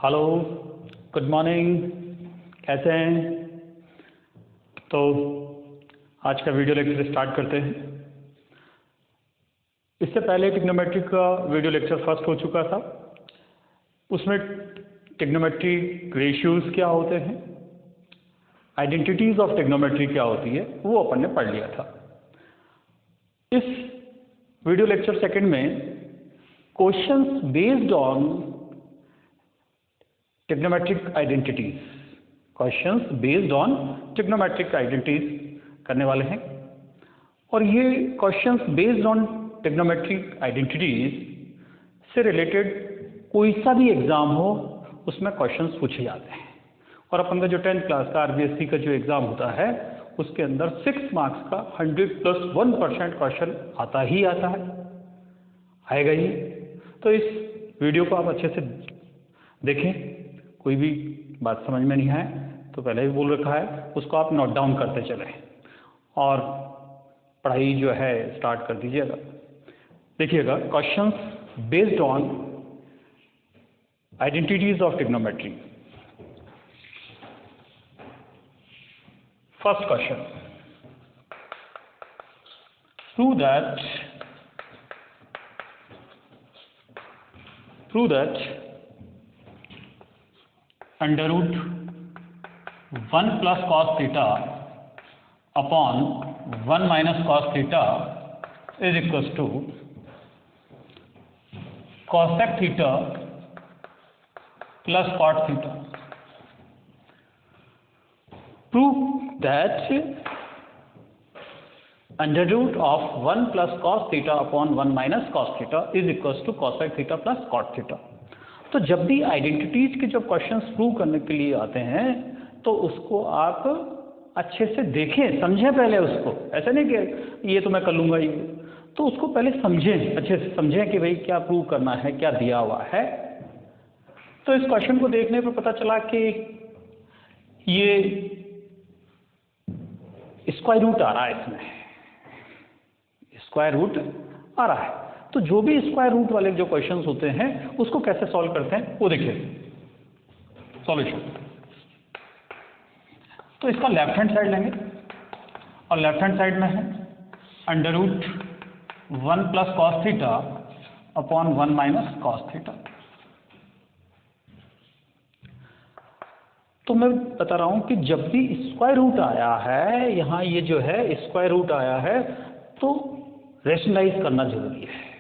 Hello, good morning. कैसे हैं? तो आज का वीडियो लेक्चर स्टार्ट करते हैं। इससे पहले ट्रिग्नोमेट्री का वीडियो लेक्चर फर्स्ट हो चुका था। उसमें ट्रिग्नोमेट्री रेशियोज क्या होते हैं, आइडेंटिटीज ऑफ ट्रिग्नोमेट्री क्या होती है, वो अपन ने पढ़ लिया था। इस वीडियो लेक्चर सेकंड में questions based on trigonometric identities, questions based on trigonometric identities करने वाले हैं। और ये questions based on trigonometric identities से रिलेटेड कोई सा भी एग्जाम हो उसमें क्वेश्चंस पूछे जाते हैं। और अपन का जो 10th क्लास का RBSC का जो एग्जाम होता है उसके अंदर 6 मार्क्स का 100+1% क्वेश्चन आता ही आता है, आएगा ही। तो इस वीडियो को आप अच्छे से देखें। कोई भी बात समझ में नहीं आए तो पहले भी बोल रखा है, उसको आप नोट डाउन करते चलें और पढ़ाई जो है स्टार्ट कर दीजिएगा। देखिएगा, questions based on identities of trigonometry. First question, prove that under root 1 plus cos theta upon 1 minus cos theta is equals to cosec theta plus cot theta. Prove that under root of 1 plus cos theta upon 1 minus cos theta is equals to cosec theta plus cot theta. तो जब भी identities के जो questions prove करने के लिए आते हैं तो उसको आप अच्छे से देखें, समझें पहले उसको। ऐसा नहीं कि ये तो मैं कर लूँगा ही, तो उसको पहले समझें, अच्छे से समझें कि भाई क्या प्रूव करना है, क्या दिया हुआ है। तो इस क्वेश्चन को देखने पर पता चला कि ये स्क्वायर रूट आ रहा है, इसमें स्क्वायर रूट आ रहा है। तो जो भी स्क्वायर रूट वाले जो क्वेश्चंस होते हैं उसको कैसे सॉल्व करते हैं वो देखिए। सॉल्यूशन, तो इसका लेफ्ट हैंड साइड लेंगे और लेफ्ट हैंड साइड में है under root 1 plus cos theta upon 1 minus cos theta. तो मैं बता रहा हूं कि जब भी स्क्वायर रूट आया है, यहाँ ये जो है स्क्वायर रूट आया है, तो रेशनलाइज करना जरूरी है।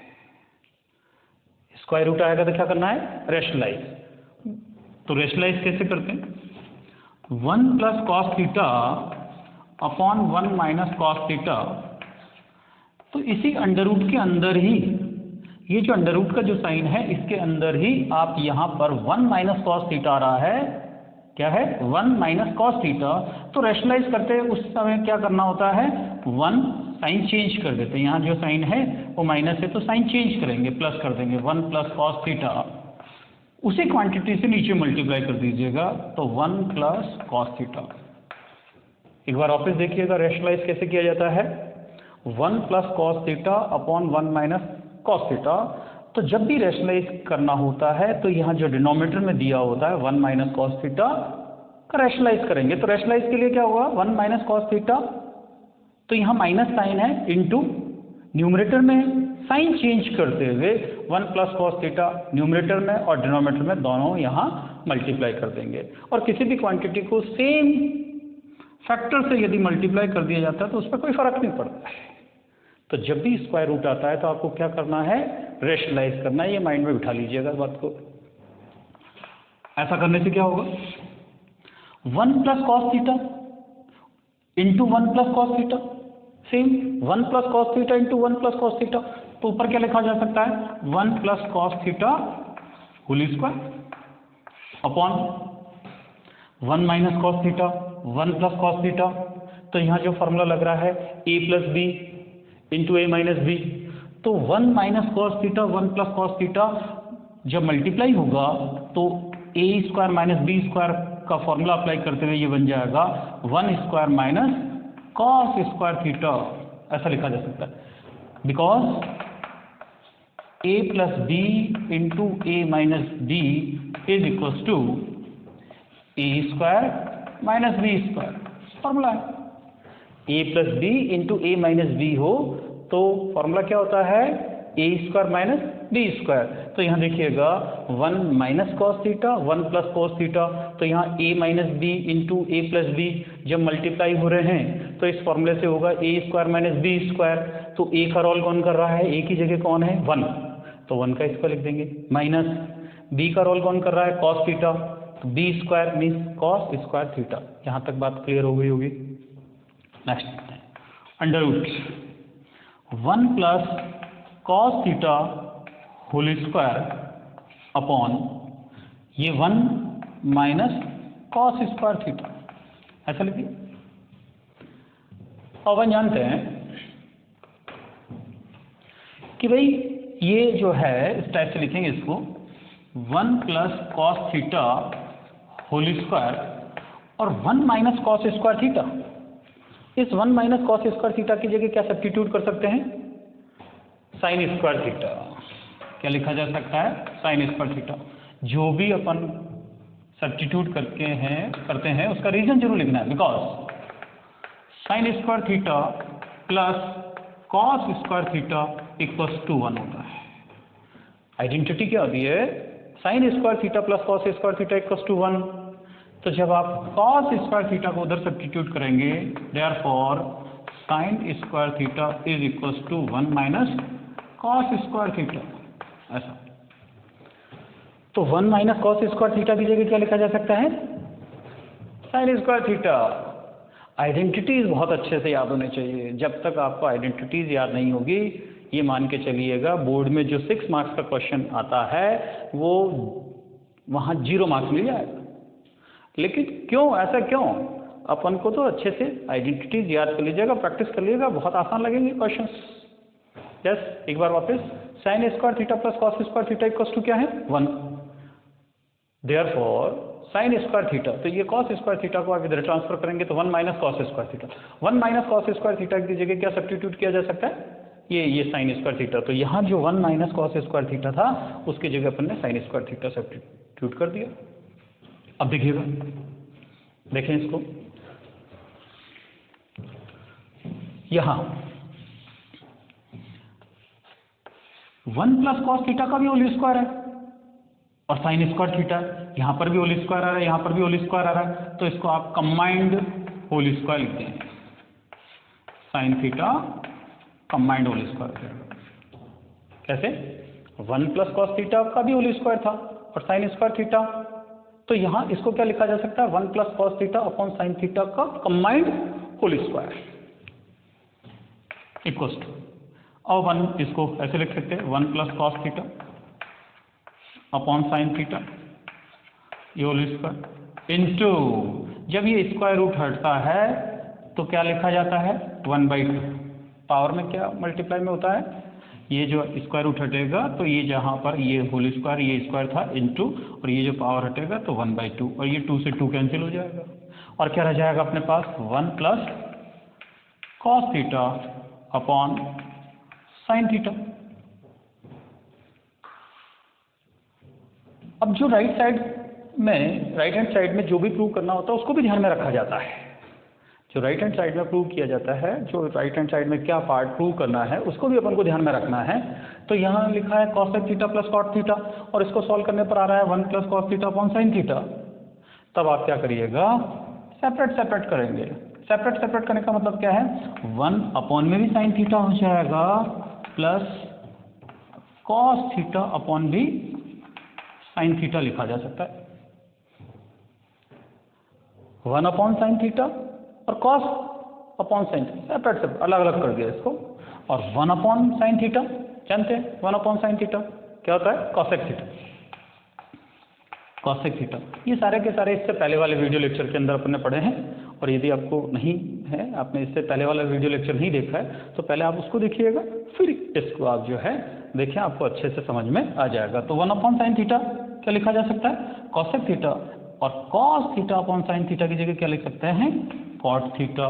स्क्वायर रूट आएगा तो क्या करना है, रेशनलाइज। तो रेशनलाइज कैसे करते हैं, 1 plus cos theta upon 1 minus cos theta. तो इसी अंडर रूट के अंदर ही, ये जो अंडर रूट का जो साइन है इसके अंदर ही आप यहाँ पर 1 माइनस कॉस थीटा आ रहा है, क्या है 1 माइनस कॉस थीटा। तो रेशनलाइज करते हैं उस समय क्या करना होता है, 1 साइन चेंज कर देते हैं। यहाँ जो साइन है वो माइनस है तो साइन चेंज करेंगे, प्लस कर देंगे, 1 प्लस कॉस थीटा। उसी क्वांटिटी से नीचे मल्टीप्लाई कर दीजिएगा तो 1 प्लस कॉस थीटा। एक बार वापस देखिएगा रेशनलाइज कैसे किया जाता है, 1 plus cos theta upon 1 minus cos theta. तो जब भी रेशनलाइज करना होता है तो यहाँ जो डिनोमिनेटर में दिया होता है 1 माइनस कॉस थीटा का रेशनलाइज करेंगे। तो रेशनलाइज के लिए क्या होगा, 1 माइनस कॉस थीटा, तो यहाँ माइनस साइन है, इनटू न्यूमरेटर में साइन चेंज करते हुए 1 प्लस कॉस थीटा न्यूमरेटर में और डिनोमिनेटर में दोनों यहाँ मल्टीप्लाई कर देंगे। और किसी भी क्वांटिटी को सेम फैक्टर से यदि मल्टीप्लाई कर दिया जाता है तो उस पर कोई फर्क नहीं पड़ता है। तो जब भी स्क्वायर रूट आता है तो आपको क्या करना है, रेशनलाइज करना है। ये माइंड में बिठा लीजिएगा इस बात को। ऐसा करने से क्या होगा, 1 plus cos theta into 1 plus cos theta, same 1 plus cos theta into 1 plus cos theta. तो ऊपर क्या लिखा जा सकता है, 1 plus cos theta whole square upon 1 minus cos theta 1 plus cos theta. तो यहाँ जो फॉर्मूला लग रहा है a plus B into A minus B. तो 1 minus cos theta 1 plus cos theta जब मल्टीप्लाई होगा तो a square minus B square का फॉर्मूला अप्लाई करते हुए ये बन जाएगा 1 square minus cos square theta. ऐसा लिखा जा सकता है, because a plus B into A minus B is equals to A square minus B square, formula है। A plus B into A minus B हो तो फॉर्मूला क्या होता है, A square minus B square. तो यहाँ देखिएगा 1 minus cos theta 1 plus cos theta, तो यहाँ ए माइनस बी इंटू ए प्लस बी जब मल्टीप्लाई हो रहे हैं तो इस फॉर्मूले से होगा ए स्क्वायर माइनस बी स्क्वायर। तो ए का रोल कौन कर रहा है, ए की जगह कौन है 1, तो 1 का स्क्वायर लिख देंगे, माइनस बी का रोल कौन कर रहा है कॉस थीटा, तो B square means cos square theta. यहाँ तक बात क्लियर हो गई होगी। Next under root 1 plus cos theta whole square upon ये 1 माइनस कॉस स्क्वायर थीटा, ऐसा लिखिए। अब अपन जानते हैं कि भाई ये जो है इस टाइप से लिखेंगे इसको 1 plus cos theta whole square और 1 माइनस कॉस स्क्वायर थीटा। इस 1 माइनस कॉस स्क्वायर थीटा की जगह क्या सब्स्टिट्यूट कर सकते हैं, साइन स्क्वायर थीटा। क्या लिखा जा सकता है, साइन स्क्वायर थीटा। जो भी अपन सब्स्टिट्यूट करते हैं उसका रीजन जरूर लिखना है, because sine square theta plus cos square theta equals to 1 होता है। आइडेंटिटी क्या होती है, sign square theta plus cos square theta equals to 1। तो जब आप कॉस स्क्वायर थीटा को उधर सब्स्टिट्यूट करेंगे, therefore sine square theta is equals to 1 minus cos square theta, ऐसा। तो 1 माइनस कॉस स्क्वायर थीटा की जगह क्या लिखा जा सकता है, साइन स्क्वायर थीटा। आइडेंटिटीज बहुत अच्छे से याद होने चाहिए। जब तक आपको आइडेंटिटीज याद नहीं होगी, ये मान के चलिएगा बोर्ड में जो 6 मार्क्स का क्वेश्चन आता है वो वहाँ 0 मार्क्स मिल जाएगा। लेकिन क्यों, ऐसा क्यों, अपन को तो अच्छे से आइडेंटिटीज याद कर लीजिएगा, प्रैक्टिस कर लीजिएगा, बहुत आसान लगेंगे क्वेश्चन। यस, एक बार वापस, sine square theta plus cos square theta equals to क्या है 1, देयरफॉर साइन स्क्वायर थीटा, तो ये कॉस स्क्वायर थीटा को आप इधर ट्रांसफर करेंगे तो 1 minus cos square theta. 1 minus cos square theta की जगह क्या सब्स्टिट्यूट किया जा सकता है, ये साइन स्क्वायर थीटा। तो यहाँ जो 1 माइनस कॉस स्क्वायर थीटा था उसकी जगह अपन ने साइन स्क्वायर थीटा सब्स्टिट्यूट कर दिया। अब देखिएगा, देखें इसको, यहाँ 1 प्लस कॉस थीटा का भी होल स्क्वायर है और साइन स्क्वायर थीटा है, यहाँ पर भी होल स्क्वायर आ रहा है, यहाँ पर भी होल स्क्वायर आ रहा है, तो इसको आप कंबाइंड होल स्क्वायर लिखते हैं, sine theta combined whole square. कैसे, 1 प्लस कॉस थीटा का भी होल स्क्वायर था और साइन स्क्वायर थीटा, तो यहाँ इसको क्या लिखा जा सकता है, 1 plus cos theta upon sine theta का combined whole square equals to, और 1 इसको ऐसे लिख सकते हैं 1 plus cos theta upon sine theta ये होल स्क्वायर इनटू, जब ये स्क्वायर रूट हटता है तो क्या लिखा जाता है 1/2। पावर में क्या मल्टीप्लाई में होता है, ये जो स्क्वायर रूट हटेगा तो ये जहाँ पर ये होल स्क्वायर ये स्क्वायर था इनटू, और ये जो पावर हटेगा तो 1/2, और ये 2 से 2 कैंसिल हो जाएगा और क्या रह जाएगा अपने पास 1 plus cos theta upon sine theta. अब जो राइट हैंड साइड में जो भी प्रूव करना होता है उसको भी ध्यान में रखा जाता है। जो राइट हैंड साइड में प्रूव किया जाता है, जो राइट हैंड साइड में क्या पार्ट प्रूव करना है उसको भी अपन को ध्यान में रखना है। तो यहाँ लिखा है cosec theta plus cot theta, और इसको सॉल्व करने पर आ रहा है 1 plus cos theta upon sine theta. तब आप क्या करिएगा, सेपरेट करेंगे। सेपरेट करने का मतलब क्या है, 1 अपॉन में भी साइन थीटा हो जाएगा प्लस कॉस थीटा अपॉन भी साइन थीटा लिखा जा सकता है। 1 अपॉन साइन थीटा और cos upon sine theta separate अलग अलग कर दिया इसको, और 1 अपॉन साइन थीटा जानते हैं, 1 अपॉन साइन थीटा क्या होता है, कॉसेक थीटा। कॉसेक थीटा ये सारे के सारे इससे पहले वाले वीडियो लेक्चर के अंदर अपन ने पढ़े हैं, और यदि आपको नहीं है, आपने इससे पहले वाला वीडियो लेक्चर नहीं देखा है तो पहले आप उसको देखिएगा, फिर इसको आप जो है देखें, आपको अच्छे से समझ में आ जाएगा। तो 1 अपॉन साइन थीटा क्या लिखा जा सकता है, कॉसेक थीटा, और cos theta upon sine theta की जगह क्या लिख सकते हैं, कॉट थीटा।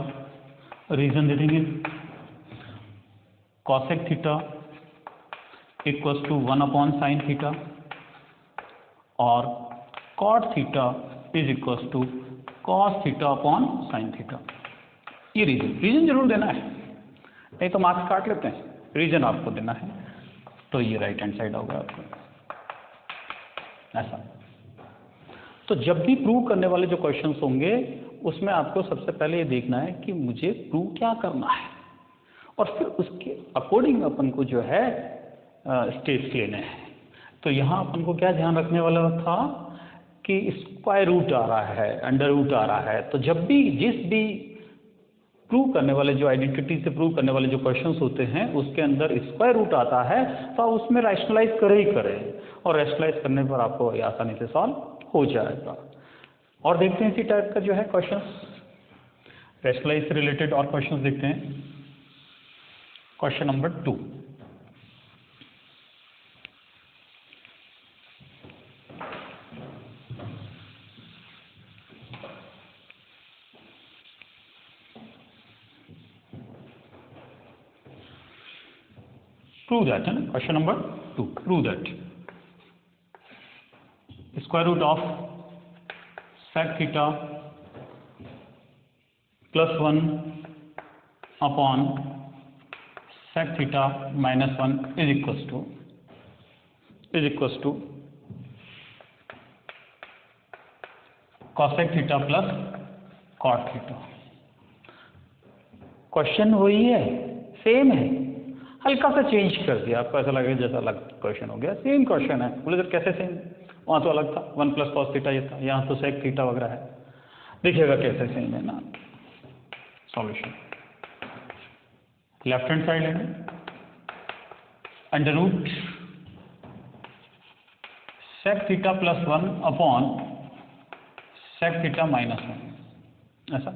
रीजन दे देंगे, cosec theta equals to 1 upon sine theta और cot theta is equals to cos theta upon sine theta. ये रीजन जरूर देना है, नहीं तो मार्क्स काट लेते हैं, रीजन आपको देना है। तो ये राइट हैंड साइड होगा आपका ऐसा। तो जब भी प्रूव करने वाले जो क्वेश्चंस होंगे उसमें आपको सबसे पहले ये देखना है कि मुझे प्रूव क्या करना है, और फिर उसके अकॉर्डिंग अपन को जो है स्टेप्स लेने हैं। तो यहाँ अपन को क्या ध्यान रखने वाला था कि स्क्वायर रूट आ रहा है, अंडर रूट आ रहा है, तो जब भी जिस भी प्रूव करने वाले जो आइडेंटिटी से प्रूव करने वाले जो क्वेश्चंस होते हैं उसके अंदर स्क्वायर रूट आता है तो आप उसमें रैशनलाइज करे ही करें, और रैशनलाइज करने पर आपको ये आसानी से सॉल्व हो जाएगा। और देखते हैं इसी टाइप का जो है क्वेश्चंस, रैशनलाइज से रिलेटेड और क्वेश्चंस देखते हैं। Question number 2, prove that, question number 2, prove that square root of sec theta plus 1 upon sec theta minus 1 is equals to cosec theta plus cot theta। Question वही है, same है, हल्का सा change कर दिया, आपको ऐसा लगेगा जैसा अलग क्वेश्चन हो गया, सेम क्वेश्चन है। बोले सर कैसे सेम, वहाँ तो अलग था, 1 प्लस कॉस थीटा ये था, यहाँ तो सेक थीटा वगैरह है। देखिएगा कैसे सेम है ना। सॉल्यूशन लेफ्ट हैंड साइड लेंगे, under root sec theta plus 1 upon sec theta minus 1, ऐसा।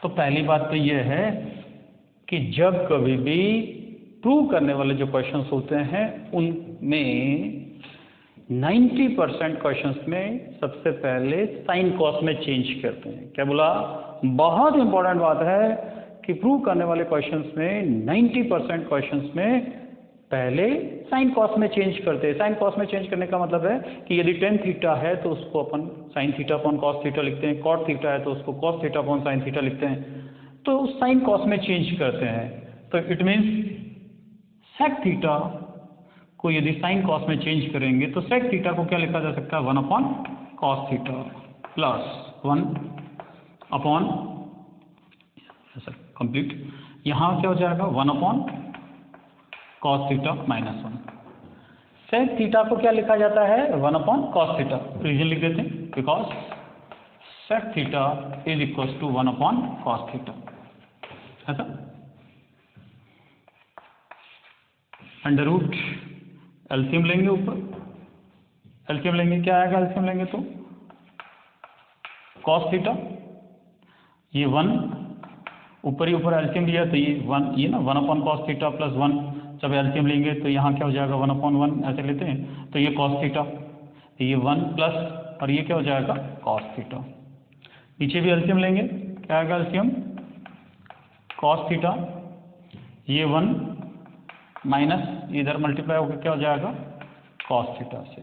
तो पहली बात तो ये है कि जब कभी भी प्रूव करने वाले जो क्वेश्चंस होते हैं उनमें 90% क्वेश्चंस में सबसे पहले साइन कॉस में चेंज करते हैं। क्या बोला, बहुत इंपॉर्टेंट बात है कि प्रूव करने वाले क्वेश्चंस में 90% क्वेश्चंस में पहले साइन कॉस में चेंज करते हैं। साइन कॉस में चेंज करने का मतलब है कि यदि टेन थीटा है तो उसको अपन sine theta upon cos theta लिखते हैं, कॉट थीटा है तो उसको cos theta upon sine theta लिखते हैं, तो उस साइन कॉस में चेंज करते हैं। तो इट मीन्स सेक थीटा को यदि साइन कॉस में चेंज करेंगे तो सेक थीटा को क्या लिखा जा सकता है, 1 upon cos theta plus 1 upon complete, यहाँ क्या हो जाएगा 1 upon cos theta minus 1। Sec theta को क्या लिखा जाता है, 1 अपॉन कॉस थीटा, रीजन लिख देते हैं, because sec theta is equal to 1 upon cos theta, ऐसा। अंडर रूट एलसीएम लेंगे, ऊपर एलसीएम लेंगे, क्या आएगा एलसीएम लेंगे तो कॉस थीटा, ये 1 ऊपर ही ऊपर एलसीएम लिया तो ये 1, ये ना 1 अपॉन कॉस थीटा प्लस 1, जब एलसीएम लेंगे तो यहाँ क्या हो जाएगा 1 अपॉन 1 ऐसे लेते हैं, तो ये कॉस थीटा, ये 1 प्लस और ये क्या हो जाएगा कॉस थीटा। नीचे भी एलसीएम लेंगे, क्या आएगा एलसीएम कॉस थीटा, ये 1 माइनस इधर मल्टीप्लाई होकर क्या हो जाएगा कॉस थीटा से।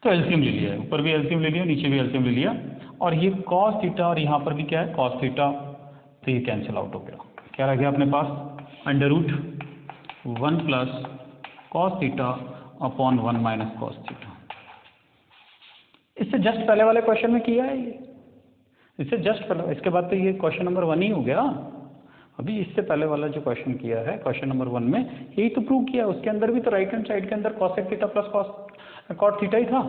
तो एलसीएम ले लिया है, ऊपर भी एलसीएम ले लिया, नीचे भी एलसीएम ले लिया, और ये कॉस थीटा और यहाँ पर भी क्या है कॉस थीटा, तो ये कैंसिल आउट हो गया। क्या रह गया अपने पास, under root 1 plus cos theta upon 1 minus cos theta. इससे जस्ट पहले वाले क्वेश्चन में किया है ये, इससे जस्ट पहले, इसके बाद तो ये क्वेश्चन नंबर 1 ही हो गया। अभी इससे पहले वाला जो क्वेश्चन किया है क्वेश्चन नंबर 1 में, यही तो प्रूव किया, उसके अंदर भी तो राइट हैंड साइड के अंदर cosec theta plus cot theta ही था।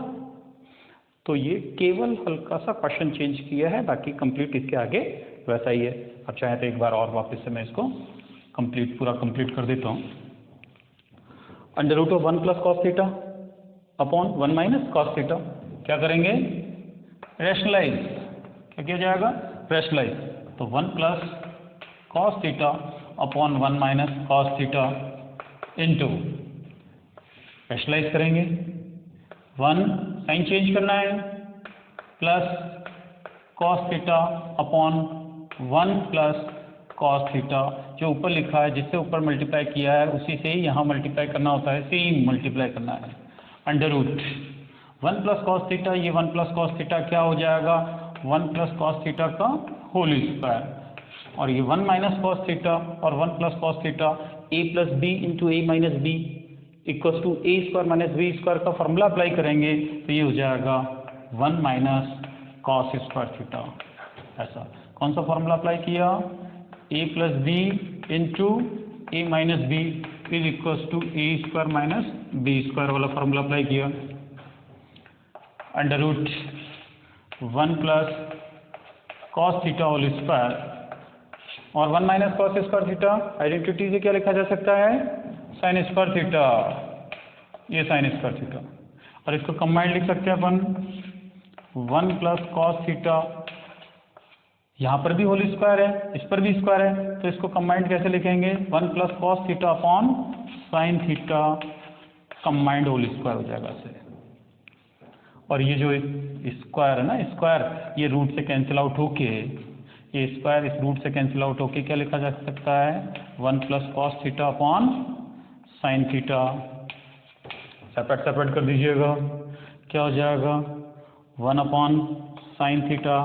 तो ये केवल हल्का सा क्वेश्चन चेंज किया है, बाकी कंप्लीट इसके आगे वैसा ही है। अब चाहे तो एक बार और वापस से मैं इसको पूरा कंप्लीट कर देता हूँ। Under root of 1 plus cos theta upon 1 minus cos theta, क्या करेंगे रैशनलाइज, क्या किया जाएगा रैशनलाइज, तो 1 plus cos theta upon 1 minus cos theta into rationalise करेंगे, 1 साइन चेंज करना है plus cos theta upon 1 plus cos theta, जो ऊपर लिखा है जिससे ऊपर मल्टीप्लाई किया है उसी से ही यहाँ मल्टीप्लाई करना होता है, सेम मल्टीप्लाई करना है, under root 1 plus cos theta, ये 1 प्लस कॉस थीटा क्या हो जाएगा 1 प्लस कॉस थीटा का होल स्क्वायर, और ये 1 माइनस कॉस थीटा और 1 plus cos theta a plus B into A minus B equal to A square minus B square का formula apply करेंगे तो ये हो जाएगा 1 माइनस कॉस स्क्वायर थीटा। ऐसा कौन सा फॉर्मूला अप्लाई किया, a plus B into A minus B is equal to A square minus B square वाला फॉर्मूला अप्लाई किया, under root 1 plus cos theta whole square और 1 minus cos square theta identity से क्या लिखा जा सकता है साइन स्क्वायर थीटा, ये साइन स्क्वायर थीटा, और इसको कंबाइंड लिख सकते हैं अपन 1 प्लस कॉस थीटा, यहाँ पर भी होल स्क्वायर है इस पर भी स्क्वायर है तो इसको कंबाइंड कैसे लिखेंगे 1 plus cos theta upon sine theta combined whole square हो जाएगा इसे, और ये जो स्क्वायर है ना स्क्वायर ये रूट से कैंसिल आउट होके ये स्क्वायर इस रूट से कैंसिल आउट होके क्या लिखा जा सकता है 1 plus cos theta upon sine theta, separate कर दीजिएगा क्या हो जाएगा 1 upon sine theta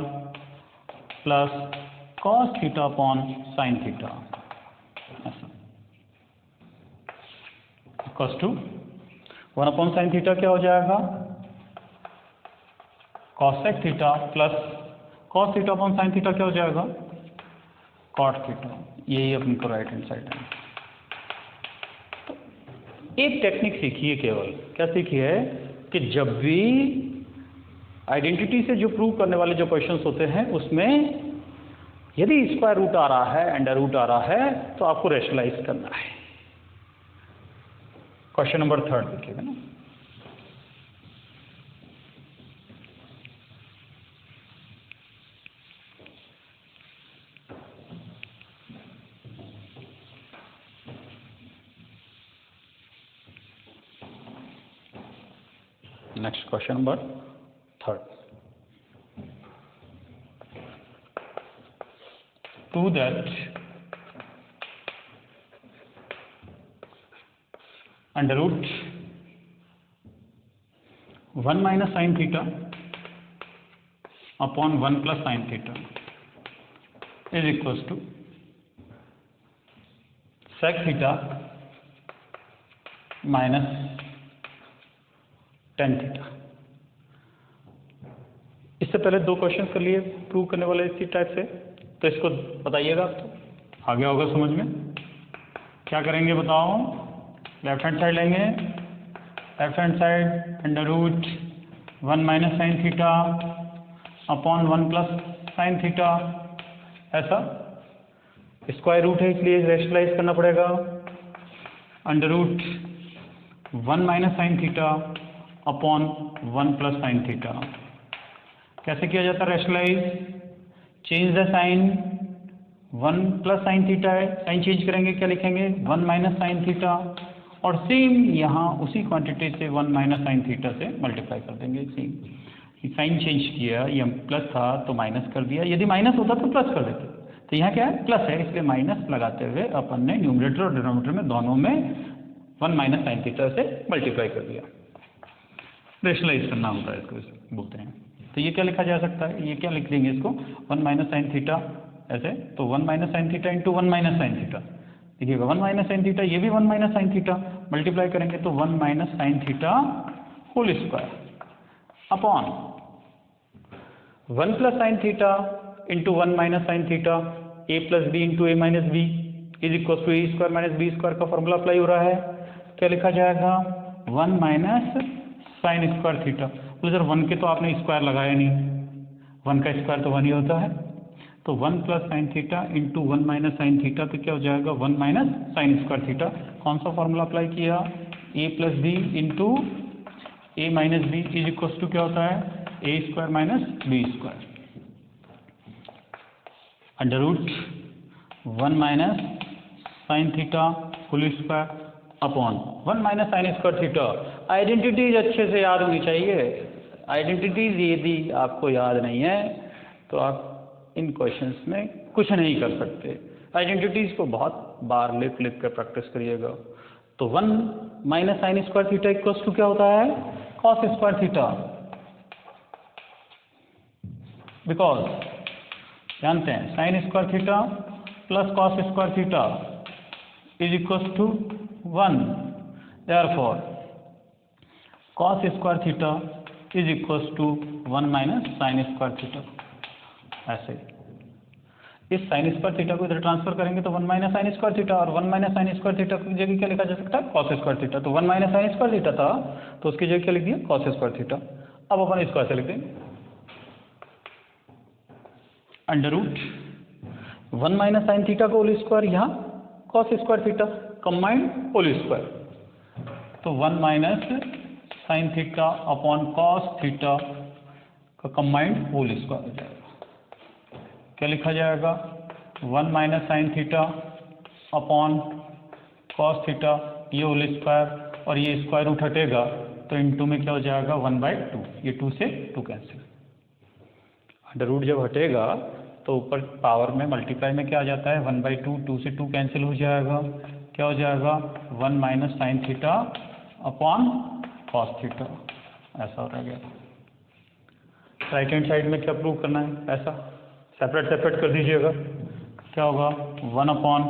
plus cos theta upon sine theta, ऐसा equals to 1 upon sine theta क्या हो जाएगा cosec theta plus cos theta upon sine theta क्या हो जाएगा कॉट थीटा, यही अपने को राइट हैंड साइड है। तो एक टेक्निक सीखिए, केवल क्या सीखिए है कि जब भी आइडेंटिटी से जो प्रूव करने वाले जो क्वेश्चंस होते हैं उसमें यदि स्क्वायर रूट आ रहा है अंडर रूट आ रहा है तो आपको रेशनलाइज करना है। क्वेश्चन नंबर 3 देखिएगा ना, next question number 3. Prove that under root 1 minus sin theta upon 1 plus sin theta is equals to sec theta minus tan theta. इससे पहले 2 क्वेश्चन कर लिए प्रूव करने वाले इसी टाइप से, तो इसको बताइएगा तो आ गया होगा समझ में। क्या करेंगे बताओ, लेफ्ट हैंड साइड लेंगे, left hand side under root 1 minus sine theta upon 1 plus sine theta, ऐसा स्क्वायर रूट है इसलिए रेशनलाइज करना पड़ेगा, under root 1 minus sine theta upon 1 plus sine theta. कैसे किया जाता है rationalise, change the sign, 1 plus sine theta है, साइन चेंज करेंगे क्या लिखेंगे 1 माइनस साइन थीटा, और सेम यहाँ उसी क्वांटिटी से 1 माइनस साइन थीटा से मल्टीप्लाई कर देंगे। सेम साइन चेंज किया, ये प्लस था तो माइनस कर दिया, यदि माइनस होता तो प्लस कर देते, तो यहाँ क्या है प्लस है इसलिए माइनस लगाते हुए अपन ने न्यूमरेटर और डिनोमिनेटर में दोनों में 1 माइनस साइन थीटा से मल्टीप्लाई कर दिया। रेशनलाइज करना होता है इसको बोलते हैं। तो ये क्या लिखा जा सकता है, ये क्या लिख देंगे इसको 1 माइनस साइन थीटा ऐसे, तो 1 minus sine theta into 1 minus sine theta, देखिएगा 1 माइनस साइन थीटा, ये भी 1 माइनस साइन थीटा, मल्टीप्लाई करेंगे तो 1 minus sine theta whole square upon 1 plus sine theta into 1 minus sine theta A plus B into A minus B is equal to A square minus B square का formula apply हो रहा है। क्या लिखा जाएगा 1 minus sine square theta, तो sir 1 के तो आपने स्क्वायर लगाया नहीं, 1 का स्क्वायर तो 1 ही होता है, तो 1 plus sine theta into 1 minus sine theta, तो क्या हो जाएगा 1 माइनस साइन स्क्वायर थीटा। कौन सा फॉर्मूला अप्लाई किया, A plus B into A minus B is equal to क्या होता है A square minus B square, under root 1 minus sine theta whole square upon 1 minus sine square theta. Identities अच्छे से याद होनी चाहिए, आइडेंटिटीज यदि आपको याद नहीं है तो आप इन क्वेश्चंस में कुछ नहीं कर सकते। आइडेंटिटीज को बहुत बार लिख लिख कर प्रैक्टिस करिएगा। तो 1 minus sine square theta equals to क्या होता है, कॉस स्क्वायर थीटा, बिकॉज जानते हैं sine square theta plus cos square theta is equals to 1, therefore cos square theta is equals to 1 minus sine square theta. ऐसे इस sign square theta को इधर transfer करेंगे तो 1 माइनस साइन स्क्वायर थीटा, और 1 minus sine square theta की जगह क्या लिखा जा सकता है, कॉस स्क्वायर थीटा। तो 1 माइनस साइन स्क्वायर थीटा था तो उसकी जगह क्या लिख दिया, कॉस स्क्वायर थीटा। अब अपन इसको ऐसे लिख देंगे, under root 1 minus sine theta का होल स्क्वायर, यहाँ cos square theta combined whole square. तो 1 minus sine theta upon cos theta का कंबाइंड होल स्क्वायर हो जाएगा। क्या लिखा जाएगा, 1 minus sine theta upon cos theta, ये होल स्क्वायर, और ये स्क्वायर रूट हटेगा तो इनटू में क्या हो जाएगा 1/2, ये 2 से 2 कैंसिल। अंडर रूट जब हटेगा तो ऊपर पावर में मल्टीप्लाई में क्या आ जाता है 1/2, 2 से 2 कैंसिल हो जाएगा, क्या हो जाएगा 1 minus sine theta upon cos theta, ऐसा हो गया। राइट हैंड साइड में क्या प्रूव करना है, ऐसा सेपरेट सेपरेट कर दीजिएगा, क्या होगा 1 upon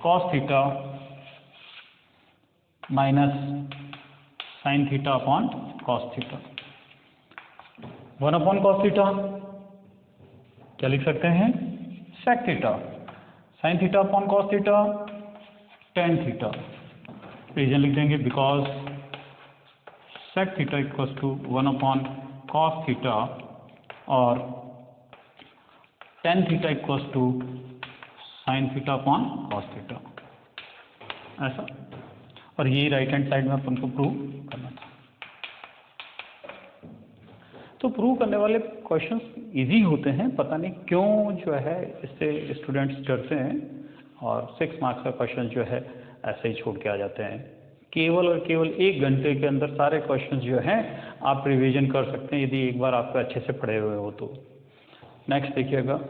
cos theta minus sine theta upon cos theta. 1 upon cos theta क्या लिख सकते हैं, sec theta, sine theta upon cos theta tan theta. Reason लिख देंगे because sec theta equals to 1 upon cos theta और tan theta equals to sine theta upon cos theta, ऐसा। और ये राइट हैंड साइड में अपन को प्रूव करना था। तो प्रूव करने वाले क्वेश्चंस इजी होते हैं, पता नहीं क्यों जो है इससे स्टूडेंट्स डरते हैं और 6 मार्क्स का क्वेश्चन जो है ऐसे ही छोड़ के आ जाते हैं। केवल और केवल 1 घंटे के अंदर सारे क्वेश्चंस जो हैं आप रिवीजन कर सकते हैं यदि एक बार आपको अच्छे से पढ़े हुए हो तो। नेक्स्ट देखिएगा,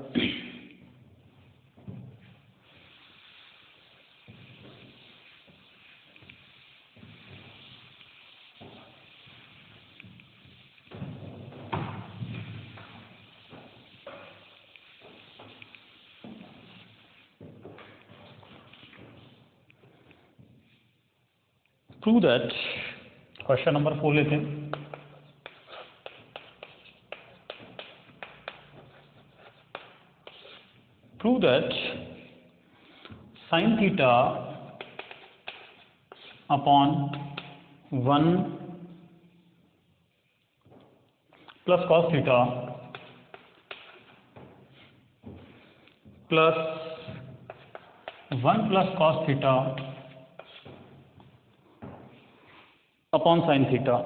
prove that, क्वेश्चन नंबर 4 लेते हैं। prove that sin theta upon 1 plus cos theta plus 1 plus cos theta upon sin theta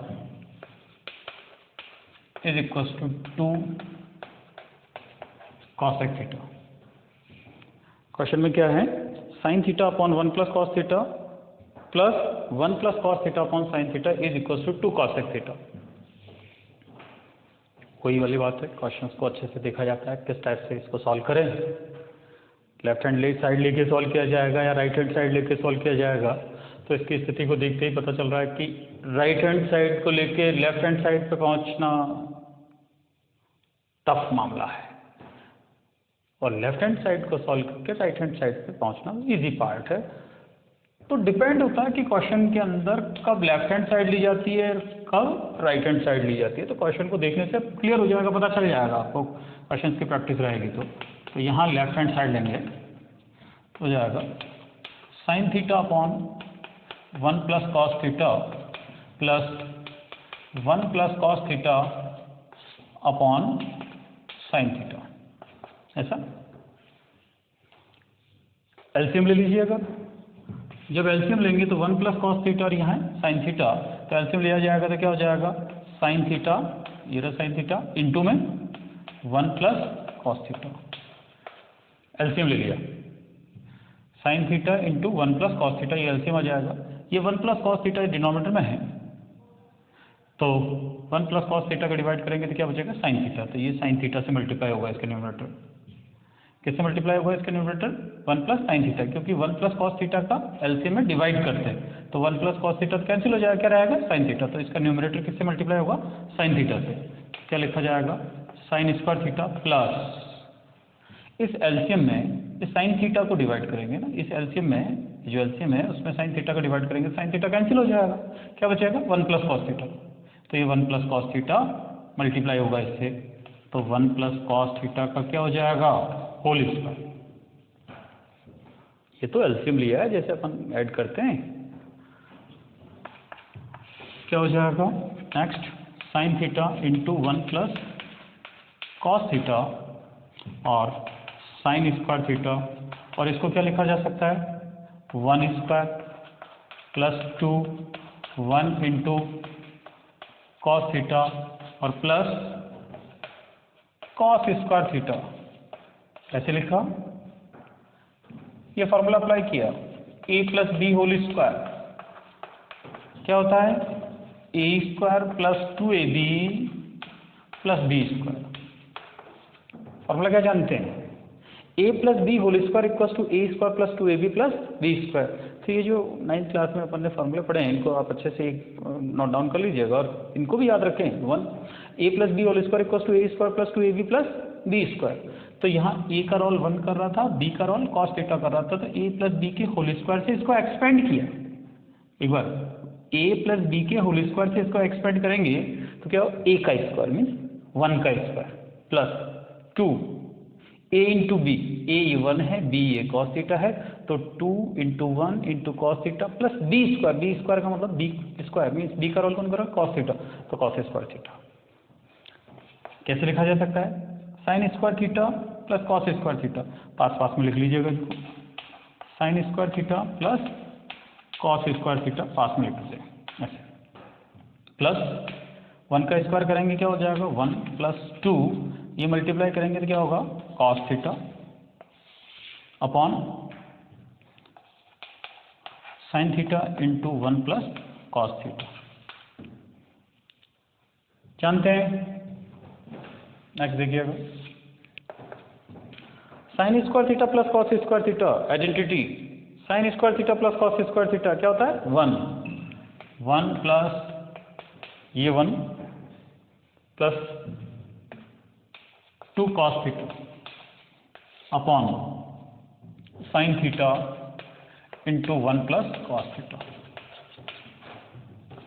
is equals to 2 cosec theta। Question में क्या है, sin theta upon 1 plus cos theta plus 1 plus cos theta upon sine theta is equals to 2 cosec theta. कोई वाली बात है, questions को अच्छे से देखा जाता है किस टाइप से इसको सॉल्व करें। लेफ्ट हैंड साइड लेके सॉल्व किया जाएगा या राइट हैंड साइड लेके सॉल्व किया जाएगा, तो इसकी स्थिति को देखते ही पता चल रहा है कि राइट हैंड साइड को लेके लेफ्ट हैंड साइड पे पहुंचना टफ मामला है और लेफ्ट हैंड साइड को सॉल्व करके राइट हैंड साइड पे पहुंचना इजी पार्ट है। तो डिपेंड होता है कि क्वेश्चन के अंदर कब लेफ्ट हैंड साइड ली जाती है, कब राइट हैंड साइड ली जाती है। तो क्वेश्चन को देखने से क्लियर हो जाएगा, पता चल जाएगा आपको, क्वेश्चन की प्रैक्टिस रहेगी तो यहाँ लेफ्ट हैंड साइड लेंगे तो हो जाएगा sine theta upon 1 plus cos theta plus 1 plus cos theta upon sine theta, ऐसा। एलसीएम ले लीजिएगा, जब एलसीएम लेंगे तो 1 प्लस कॉस थीटा और यहाँ साइन थीटा, तो एलसीएम लिया जाएगा तो क्या हो जाएगा साइन थीटा, ये रहा साइन थीटा इंटू में 1 प्लस कॉस थीटा। एलसीएम ले लिया, sign theta into 1 plus cos theta, ये एलसीएम आ जाएगा। ये 1 प्लस कॉस थीटा डिनोमिनेटर में है तो 1 प्लस कॉस थीटा का डिवाइड करेंगे तो क्या बचेगा साइन थीटा, तो ये साइन थीटा से मल्टीप्लाई होगा इसका न्यूमरेटर। किससे मल्टीप्लाई होगा इसका न्यूमरेटर 1 प्लस साइन थीटा, क्योंकि 1 प्लस कॉस थीटा का एलसीएम में डिवाइड करते हैं, तो 1 प्लस कॉस थीटा कैंसिल हो जाएगा, क्या रहेगा साइन थीटा, तो इसका न्यूमरेटर किससे मल्टीप्लाई होगा साइन थीटा से, क्या लिखा जाएगा साइन स्क्वायर थीटा प्लस इस एलसीएम में इस साइन थीटा को डिवाइड करेंगे ना, इस एलसीएम में जो एलसीएम है उसमें साइन थीटा को डिवाइड करेंगे, साइन थीटा कैंसिल हो जाएगा, क्या बचेगा 1 प्लस कॉस थीटा, तो ये 1 प्लस कॉस थीटा मल्टीप्लाई होगा इससे, तो 1 प्लस कॉस थीटा का क्या हो जाएगा होल स्क्वायर। ये तो एलसीएम लिया है जैसे अपन ऐड करते हैं, क्या हो जाएगा next sine theta into 1 plus cos theta और साइन स्क्वायर थीटा, और इसको क्या लिखा जा सकता है 1 square plus 2 1 into cos theta और प्लस कॉस स्क्वायर थीटा, ऐसे लिखा, ये फॉर्मूला अप्लाई किया, a plus B whole square क्या होता है a square plus 2ab plus B square, formula क्या जानते हैं a plus B whole square equals to a square plus 2ab plus B square. तो ये जो 9th क्लास में अपन ने फॉर्मूले पढ़े हैं इनको आप अच्छे से नोट डाउन कर लीजिएगा और इनको भी याद रखें, 1 a plus B whole square equals to a square plus 2ab plus B square, तो यहाँ a का रोल 1 कर रहा था, b का रोल कॉस थीटा कर रहा था, तो a प्लस बी के होल स्क्वायर से इसको एक्सपेंड किया, एक बार a प्लस बी के होल स्क्वायर से इसको एक्सपेंड करेंगे तो क्या हो a का स्क्वायर मीन्स 1 का square plus 2 a into B, a ये 1 है, b ये कॉस थीटा है, तो 2 into 1 into cos theta plus b square का मतलब b स्क्वायर मीन्स b का रोल कौन करेगा कॉस थीटा, तो कॉस स्क्वायर थीटा। कैसे लिखा जा सकता है sign square theta plus cos square theta, पास में लिख लीजिएगा इसको, sine square theta plus cos square theta पास में लिख लीजिएगा ऐसे, प्लस 1 का स्क्वायर करेंगे क्या हो जाएगा 1 प्लस 2, ये मल्टीप्लाई करेंगे तो क्या होगा cos theta upon sine theta into 1 plus cos theta, जानते हैं। नेक्स्ट देखिएगा sine square theta plus cos square theta, identity sine square theta plus cos square theta क्या होता है 1 प्लस ये 1 plus 2 cos theta upon sine theta into 1 plus cos theta,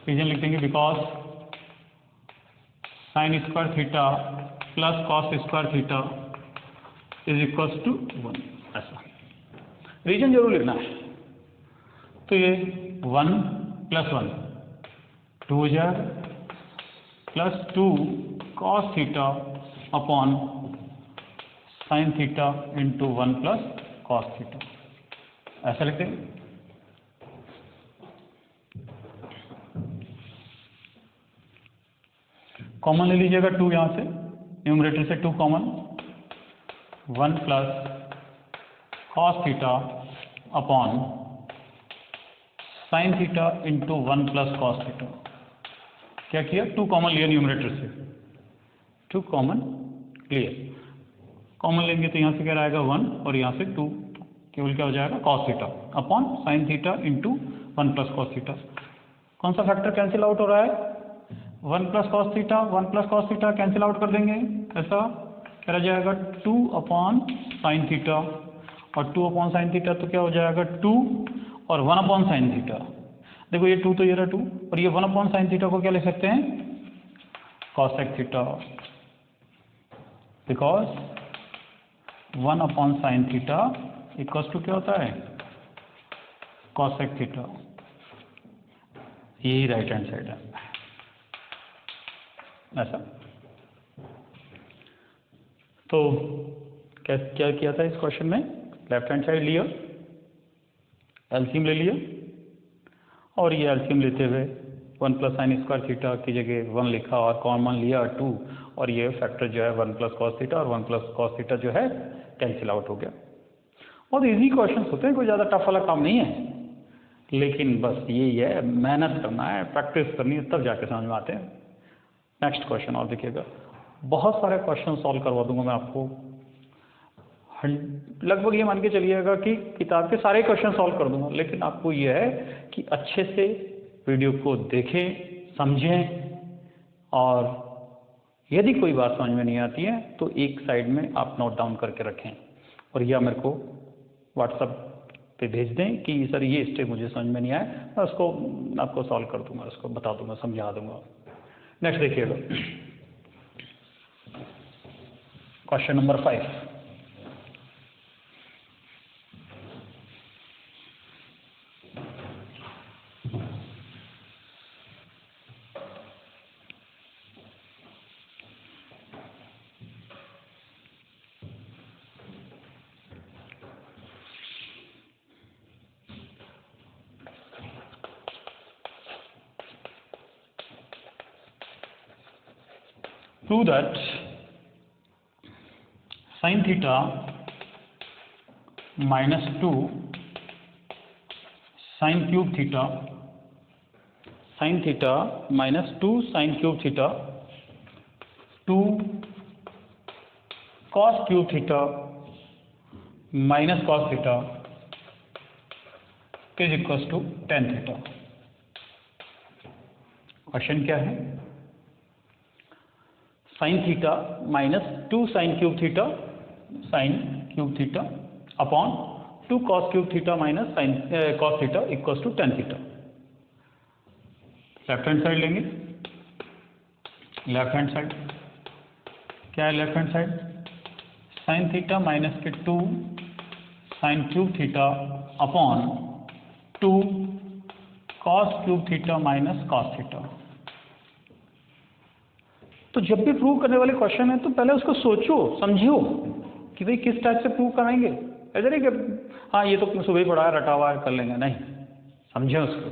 reason लिख देंगे because sine square theta plus cos square theta is equals to 1, ऐसा reason जरूर लिखना है। तो ये 1 प्लस 1 2 हो जाएगा plus 2 cos theta upon sine theta into 1 plus cos theta, ऐसा लिखते हैं। कॉमन ले लीजिएगा 2 यहाँ से, न्यूमरेटर से 2 common, 1 plus cos theta upon sine theta into 1 plus cos theta, क्या किया 2 कॉमन लिया न्यूमरेटर से, 2 कॉमन क्लियर, कॉमन लेंगे तो यहाँ से क्या रहेगा 1 और यहाँ से 2, केवल क्या हो जाएगा cos theta upon sine theta into 1 plus cos theta, कौन सा फैक्टर कैंसिल आउट हो रहा है 1 plus cos theta cancel out कर देंगे, ऐसा क्या रह जाएगा 2 अपॉन साइन थीटा और 2 अपॉन साइन थीटा, तो क्या हो जाएगा 2 और 1 अपॉन साइन थीटा, देखो ये 2 तो ये रहा 2 और ये 1 अपॉन साइन थीटा को क्या लिख सकते हैं cosec theta, because 1 upon sine theta equals to क्या होता है कॉसेक थीटा, यही राइट हैंड साइड है ऐसा। तो क्या क्या किया था इस क्वेश्चन में, लेफ्ट हैंड साइड लिया, एलसीएम ले लिया और ये एलसीएम लेते हुए 1 प्लस साइन स्क्वायर थीटा की जगह 1 लिखा और कॉमन लिया 2 और ये फैक्टर जो है 1 प्लस कॉस थीटा और 1 प्लस कॉस थीटा जो है कैंसिल आउट हो गया। बहुत इजी क्वेश्चन होते हैं, कोई ज़्यादा टफ वाला काम नहीं है, लेकिन बस यही है मेहनत करना है, प्रैक्टिस करनी है, तब जाके समझ में आते हैं। नेक्स्ट क्वेश्चन और देखिएगा, बहुत सारे क्वेश्चन सॉल्व करवा दूंगा मैं आपको, लगभग ये मान के चलिएगा कि किताब के सारे क्वेश्चन सॉल्व कर दूंगा, लेकिन आपको ये है कि अच्छे से वीडियो को देखें, समझें, और यदि कोई बात समझ में नहीं आती है तो एक साइड में आप नोट डाउन करके रखें और या मेरे को व्हाट्सएप पे भेज दें कि सर ये स्टेप मुझे समझ में नहीं आया, मैं उसको आपको सॉल्व कर दूंगा, उसको बता दूंगा, समझा दूंगा। नेक्स्ट देखिएगा, question number 5। Prove that sin theta minus 2 sin cube theta minus 2 sin cube theta 2 cos cube theta minus cos theta is equals to tan theta। Question क्या है? sin theta minus 2 sin cube theta upon 2 cos cube theta minus sin cos theta equals to tan theta. Left hand side लेंगे। Left hand side क्या है? Left hand side sin theta minus के 2 sin cube theta upon 2 cos cube theta minus cos theta. तो जब भी prove करने वाले question है तो पहले उसको सोचो, समझो कि भाई किस टाइप से प्रूव कराएंगे। ऐसा नहीं कि हाँ ये तो सुबह ही पढ़ा है, रटा हुआ है, कर लेंगे, नहीं, समझे उसको।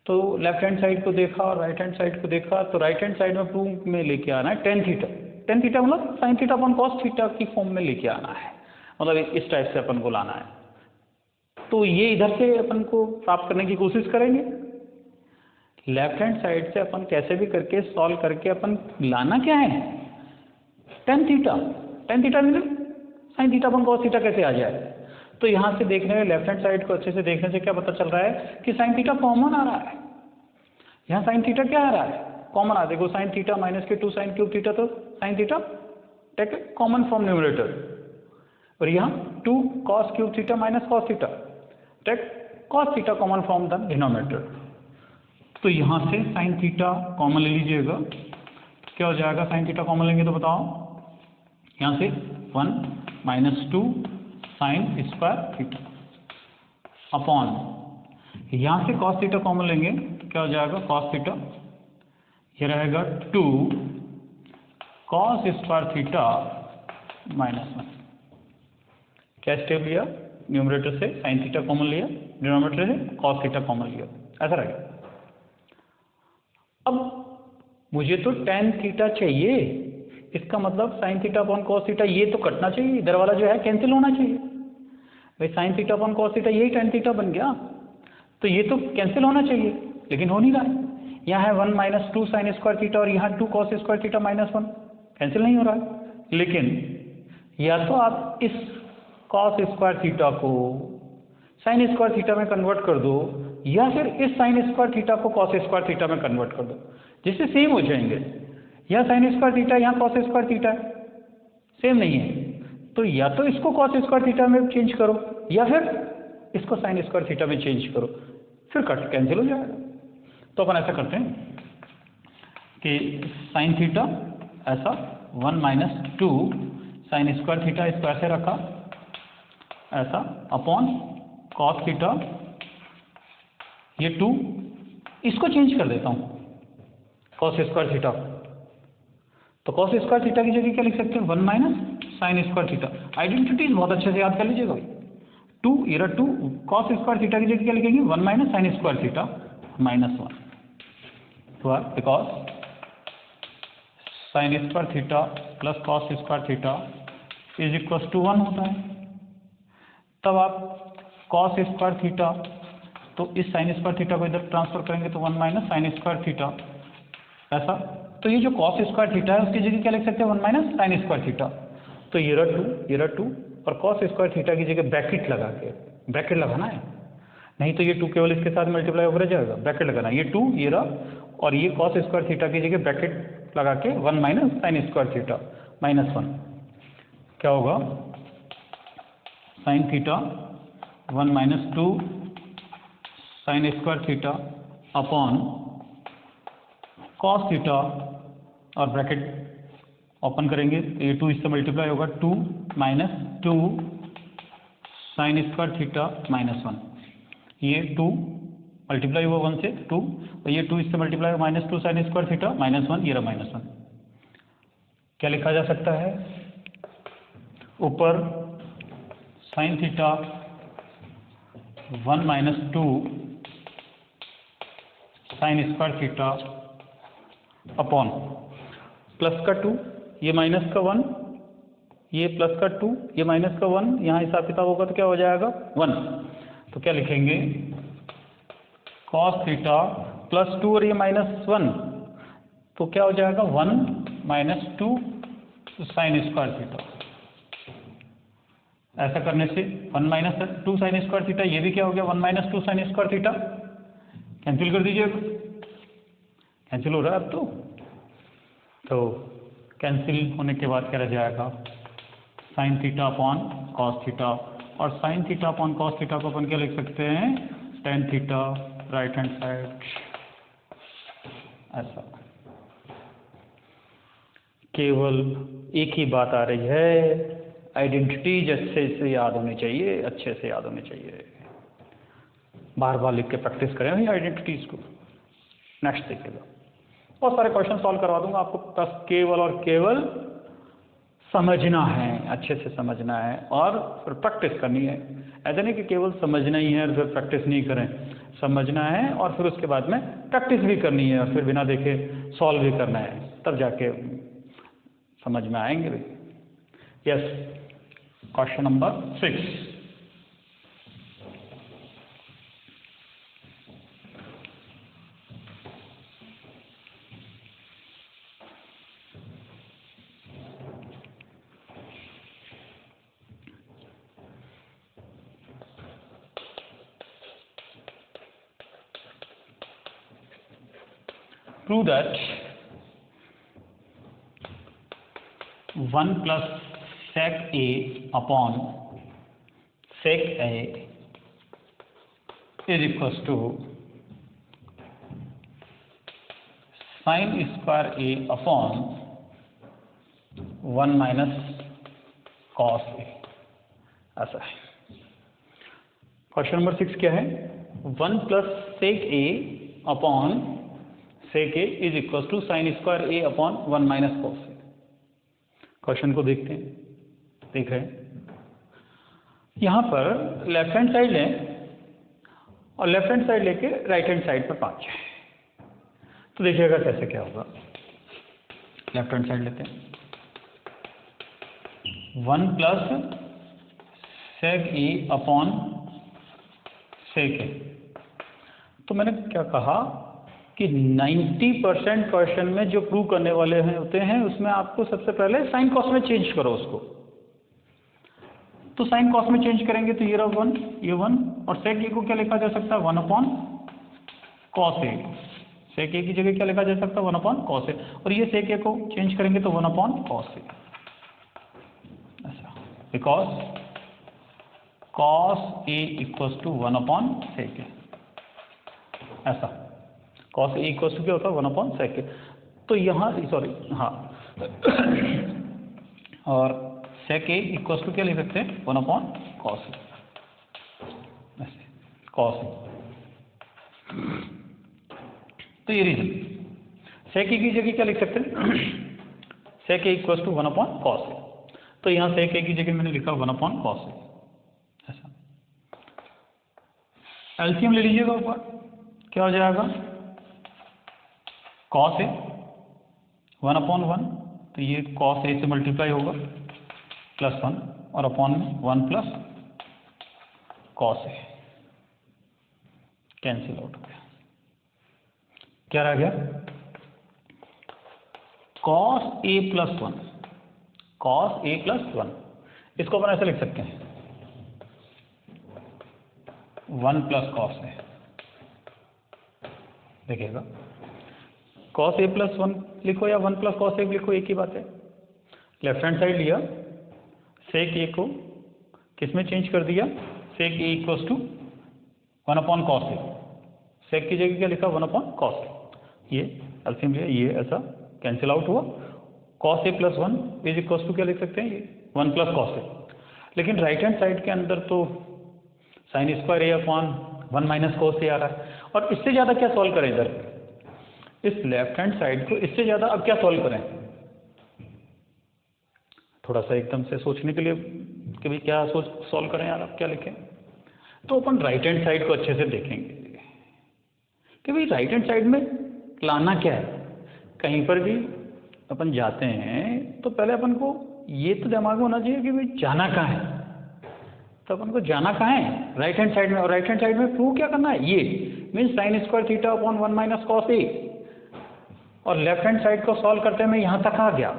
तो लेफ्ट हैंड साइड को देखा और राइट हैंड साइड को देखा, तो राइट हैंड साइड में प्रूव में लेके आना है tan थीटा। tan थीटा मतलब sign theta upon cos theta की फॉर्म में लेके आना है, मतलब इस टाइप से अपन को लाना है। तो ये इधर से अपन को प्राप्त करने की कोशिश करेंगे। लेफ्ट हैंड साइड से अपन कैसे भी करके सॉल्व करके अपन लाना क्या है? tan theta. tan थीटा मतलब साइन थीटा अपन कॉस थीटा कैसे आ जाए? तो यहाँ से देखने में लेफ्ट हैंड साइड को अच्छे से देखने से क्या पता चल रहा है कि साइन थीटा कॉमन आ रहा है। यहाँ साइन थीटा क्या आ रहा है? कॉमन आ, देखो साइन थीटा माइनस के 2 sin क्यूब थीटा, तो sine theta take common from numerator, और यहाँ 2 cos cube theta minus cos theta take cos theta common from the denominator. तो यहाँ से साइन थीटा कॉमन ले लीजिएगा, क्या हो जाएगा? साइन थीटा कॉमन लेंगे तो बताओ, यहाँ से 1 minus 2 sine square theta upon, यहाँ से कॉस थीटा कॉमन लेंगे क्या हो जाएगा? कॉस थीटा, ये रहेगा 2 कॉस स्क्वायर थीटा माइनस 1। क्या स्टेप लिया? न्यूमरेटर से साइन थीटा कॉमन लिया, डिनोमिनेटर से कॉस थीटा कॉमन लिया, ऐसा रहेगा। अब मुझे तो tan थीटा चाहिए, इसका मतलब sign theta upon cos theta ये तो कटना चाहिए, इधर वाला जो है कैंसिल होना चाहिए। भाई sign theta upon cos theta यही tan थीटा बन गया, तो ये तो कैंसिल होना चाहिए, लेकिन हो नहीं रहा है। यहाँ है 1 माइनस 2 साइन स्क्वायर थीटा और यहाँ 2 cos square theta minus 1, cancel नहीं हो रहा है। लेकिन या तो आप इस कॉस स्क्वायर थीटा को साइन स्क्वायर थीटा में कन्वर्ट कर दो, या फिर इस साइन स्क्वायर थीटा को कॉस स्क्वायर थीटा में कन्वर्ट कर दो, जिससे सेम हो जाएंगे। यहाँ साइन स्क्वायर थीटा, यहाँ कॉस स्क्वायर थीटा, सेम नहीं है, तो या तो इसको कॉस स्क्वायर थीटा में चेंज करो या फिर इसको साइन स्क्वायर थीटा में चेंज करो, फिर कट कैंसिल हो जाएगा। तो अपन ऐसा करते हैं कि साइन थीटा ऐसा 1 माइनस 2 साइन स्क्वायर थीटा इसको ऐसे रखा ऐसा अपॉन कॉस थीटा, ये 2 इसको चेंज कर देता हूँ कॉस स्क्वायर थीटा, तो कॉस स्क्वायर थीटा की जगह क्या लिख सकते हैं? 1 minus sine square theta. Identities बहुत अच्छे से याद कर लीजिएगा भाई। 2 ये 2 कॉस स्क्वायर थीटा की जगह क्या लिखेंगे? 1 minus sine square theta minus 1, तो because sine square theta plus cos square theta is equal to 1 होता है। तब आप कॉस स्क्वायर थीटा, तो इस साइन स्क्वायर थीटा को इधर ट्रांसफर करेंगे तो 1 माइनस साइन स्क्वायर थीटा ऐसा, तो ये जो कॉस स्क्वायर थीटा है उसकी जगह क्या लिख सकते हैं? 1 माइनस साइन स्क्वायर थीटा। तो ये रहा 2 और कॉस स्क्वायर थीटा की जगह ब्रैकेट लगा के, ब्रैकेट लगाना है, नहीं तो ये 2 केवल इसके साथ मल्टीप्लाई होकर जाएगा, ब्रैकेट लगाना, ये 2 ये रहा और ये कॉस स्क्वायर थीटा की जगह ब्रैकेट लगा के 1 माइनस साइन स्क्वायर थीटा -1, क्या होगा sine theta 1 minus 2 sine square theta upon cos theta और ब्रैकेट ओपन करेंगे तो ये 2 इससे मल्टीप्लाई होगा 2 माइनस 2 साइन स्क्वायर थीटा -1, ये 2 मल्टीप्लाई हुआ 1 से 2 और ये 2 इससे मल्टीप्लाई हुआ -2 साइन स्क्वायर थीटा -1, ये रहा -1। क्या लिखा जा सकता है, ऊपर sine theta 1 minus 2 sine square theta upon plus का 2 ये माइनस का 1 ये प्लस का 2 ये माइनस का 1, यहाँ हिसाब किताब होगा तो क्या हो जाएगा 1, तो क्या लिखेंगे कॉस थीटा प्लस 2 और ये -1 तो क्या हो जाएगा 1 माइनस 2 साइन स्क्वायर थीटा। ऐसा करने से 1 माइनस 2 साइन स्क्वायर थीटा, ये भी क्या हो गया 1 minus 2 sine square theta, cancel कर दीजिए, कैंसिल हो रहा है अब तो कैंसिल होने के बाद क्या रह जाएगा sine theta upon cos theta, और sine theta upon cos theta को अपन क्या लिख सकते हैं tan theta right hand side, ऐसा। केवल एक ही बात आ रही है, आइडेंटिटीज अच्छे से याद होनी चाहिए, अच्छे से याद होनी चाहिए, बार बार लिख के प्रैक्टिस करें ये आइडेंटिटीज को। नेक्स्ट देखिएगा, बहुत सारे क्वेश्चन सॉल्व करवा दूंगा आपको, बस केवल और केवल समझना है, अच्छे से समझना है और फिर प्रैक्टिस करनी है। ऐसा नहीं कि केवल समझना ही है और फिर प्रैक्टिस नहीं करें, समझना है और फिर उसके बाद में प्रैक्टिस भी करनी है और फिर बिना देखे सॉल्व भी करना है, तब जाके समझ में आएंगे भी। Yes, question number 6। Prove that 1 plus sec A upon sec A is equals to sin square A upon 1 minus cos A, ऐसा है। क्वेश्चन नंबर 6 क्या है, 1 plus sec A upon sec A is equal to sine square A upon 1 minus cos A। Question को देखते हैं, देख रहे हैं, यहाँ पर लेफ्ट हैंड साइड लें और लेफ्ट हैंड साइड लेके राइट हैंड साइड पर 5 है, तो देखिएगा कैसे क्या होगा। लेफ्ट हैंड साइड लेते हैं, 1 plus sec A upon sec A, तो मैंने क्या कहा कि 90% क्वेश्चन में जो प्रूव करने वाले हैं होते हैं उसमें आपको सबसे पहले साइन कॉस में चेंज करो उसको, तो साइन कॉस में चेंज करेंगे तो ये रहा 1 ये 1 और sec A को क्या लिखा जा सकता है 1 upon cos A, sec A की जगह क्या लिखा जा सकता है 1 अपॉन कॉस A, और ये sec A को चेंज करेंगे तो 1 अपॉन कॉस A, ऐसा, because cos A equals to 1 upon sec A, ऐसा। कॉस ए इक्वल्स टू क्या होता है 1 अपॉन sec A, तो यहाँ सॉरी हाँ और sec A इक्वल्स टू क्या लिख सकते हैं 1 अपॉन कॉस A, ऐसे कॉस A, तो ये रीजन sec A की जगह क्या लिख सकते हैं sec A equals to 1 upon cos A, तो यहाँ sec A की जगह मैंने लिखा 1 अपॉन कॉस A, ऐसा। एलसीएम ले लीजिएगा ऊपर, क्या हो जाएगा कॉस A 1 अपॉन 1, तो ये कॉस A से मल्टीप्लाई होगा +1 और अपॉन में 1 plus cos A, cancel out हो गया, क्या रह गया cos A +1 cos A plus 1, इसको अपन ऐसे लिख सकते हैं 1 प्लस कॉस ए। देखिएगा कॉस ए प्लस 1 लिखो या 1 प्लस कॉस ए लिखो, एक ही बात है। लेफ्ट हैंड साइड लिया, सेक ए को किस में चेंज कर दिया, सेक ए equals to 1 upon cos A. सेक की जगह क्या लिखा, 1 अपॉन कॉस ए। ये एलसीएम लिया, ये ऐसा कैंसिल आउट हुआ। Cos A plus 1 is equals to क्या लिख सकते हैं, ये 1 प्लस कॉस ए। लेकिन राइट हैंड साइड के अंदर तो sign square A upon 1 minus cos ए आ रहा है। और इससे ज़्यादा क्या सॉल्व करें इधर, इस लेफ्ट हैंड साइड को इससे ज़्यादा अब क्या सॉल्व करें, थोड़ा सा एकदम से सोचने के लिए कि भाई क्या सॉल्व करें यार, अब क्या लिखें। तो अपन राइट हैंड साइड को अच्छे से देखेंगे कि भाई राइट हैंड साइड में लाना क्या है। कहीं पर भी अपन जाते हैं तो पहले अपन को ये तो दिमाग में होना चाहिए कि भाई जाना कहाँ है। तो अपन को जाना कहाँ है, राइट हैंड साइड में। और राइट हैंड साइड में प्रूव क्या करना है, ये means sine square theta upon 1 minus cos A. और लेफ्ट हैंड साइड को सॉल्व करते मैं यहाँ तक आ गया,